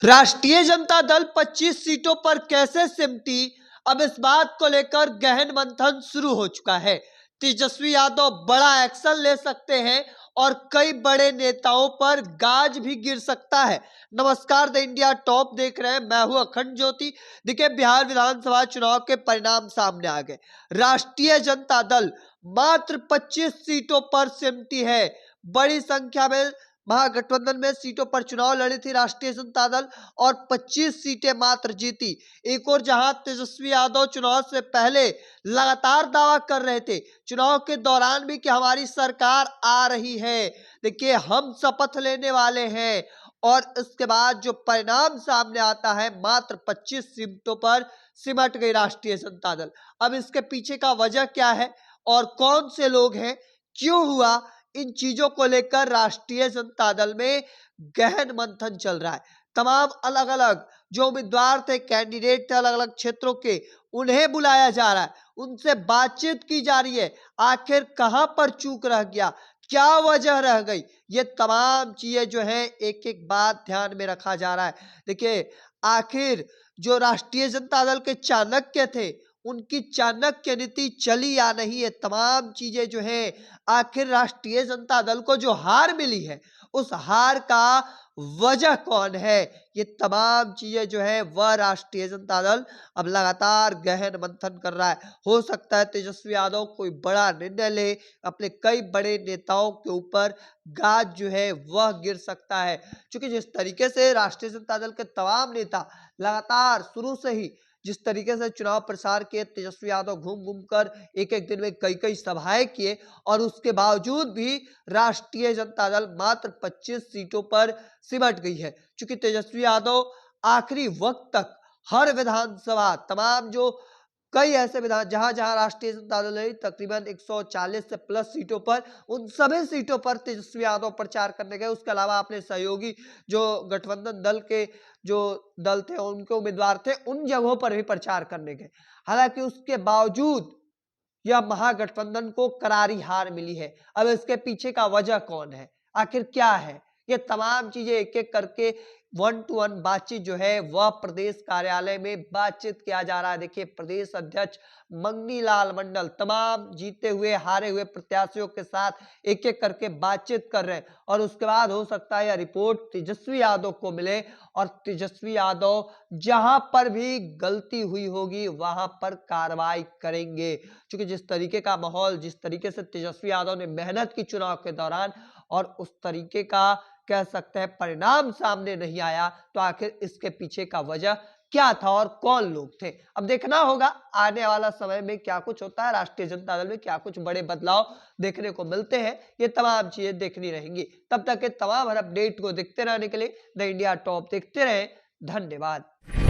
राष्ट्रीय जनता दल 25 सीटों पर कैसे सिमटी, अब इस बात को लेकर गहन मंथन शुरू हो चुका है। तेजस्वी यादव बड़ा एक्शन ले सकते हैं और कई बड़े नेताओं पर गाज भी गिर सकता है। नमस्कार, द इंडिया टॉप देख रहे हैं, मैं हूं अखंड ज्योति। देखिए, बिहार विधानसभा चुनाव के परिणाम सामने आ गए। राष्ट्रीय जनता दल मात्र 25 सीटों पर सिमटी है। बड़ी संख्या में महागठबंधन में सीटों पर चुनाव लड़ी थी राष्ट्रीय जनता दल और 25 सीटें मात्र जीती। एक और जहां तेजस्वी यादव चुनाव से पहले लगातार दावा कर रहे थे, चुनाव के दौरान भी, कि हमारी सरकार आ रही है, देखिए हम शपथ लेने वाले हैं, और इसके बाद जो परिणाम सामने आता है, मात्र 25 सीटों पर सिमट गई राष्ट्रीय जनता दल। अब इसके पीछे का वजह क्या है और कौन से लोग हैं, क्यों हुआ, इन चीजों को लेकर राष्ट्रीय जनता दल में गहन मंथन चल रहा है। तमाम अलग अलग जो उम्मीदवार थे, कैंडिडेट थे अलग अलग क्षेत्रों के, उन्हें बुलाया जा रहा है, उनसे बातचीत की जा रही है। आखिर कहां पर चूक रह गया, क्या वजह रह गई, ये तमाम चीजें जो है एक एक बात ध्यान में रखा जा रहा है। देखिए, आखिर जो राष्ट्रीय जनता दल के चाणक्य थे, उनकी चाणक्य नीति चली या नहीं, ये तमाम चीजें जो है, आखिर राष्ट्रीय जनता दल को जो हार मिली है, उस हार का वजह कौन है, ये तमाम चीजें जो है वह राष्ट्रीय जनता दल अब लगातार गहन मंथन कर रहा है। हो सकता है तेजस्वी यादव कोई बड़ा निर्णय ले, अपने कई बड़े नेताओं के ऊपर गाज जो है वह गिर सकता है, क्योंकि जिस तरीके से राष्ट्रीय जनता दल के तमाम नेता लगातार शुरू से ही जिस तरीके से चुनाव प्रचार किए, तेजस्वी यादव घूम घूम कर एक एक दिन में कई कई सभाएं किए, और उसके बावजूद भी राष्ट्रीय जनता दल मात्र 25 सीटों पर सिमट गई है। क्योंकि तेजस्वी यादव आखिरी वक्त तक हर विधानसभा, तमाम जो कई ऐसे विधान जहां जहां राष्ट्रीय जनता दल है, तकरीबन 140 से प्लस सीटों पर, उन सभी सीटों पर तेजस्वी यादव प्रचार करने गए। उसके अलावा अपने सहयोगी जो गठबंधन दल के जो दल थे, उनके उम्मीदवार थे, उन जगहों पर भी प्रचार करने गए। हालांकि उसके बावजूद यह महागठबंधन को करारी हार मिली है। अब इसके पीछे का वजह कौन है, आखिर क्या है, ये तमाम चीजें एक एक करके 1-to-1 बातचीत जो है वह प्रदेश कार्यालय में बातचीत किया जा रहा है। देखिए, प्रदेश अध्यक्ष मंगनी लाल मंडल तमाम जीते हुए हारे हुए प्रत्याशियों के साथ एक एक करके बातचीत कर रहे हैं, और उसके बाद हो सकता है यह रिपोर्ट तेजस्वी यादव को मिले, और तेजस्वी यादव जहां पर भी गलती हुई होगी वहां पर कार्रवाई करेंगे। क्योंकि जिस तरीके का माहौल, जिस तरीके से तेजस्वी यादव ने मेहनत की चुनाव के दौरान, और उस तरीके का कह सकते हैं परिणाम सामने नहीं आया, तो आखिर इसके पीछे का वजह क्या था और कौन लोग थे। अब देखना होगा आने वाला समय में क्या कुछ होता है, राष्ट्रीय जनता दल में क्या कुछ बड़े बदलाव देखने को मिलते हैं, ये तमाम चीजें देखनी रहेंगी। तब तक के तमाम हर अपडेट को देखते रहने के लिए द इंडिया टॉप देखते रहें। धन्यवाद।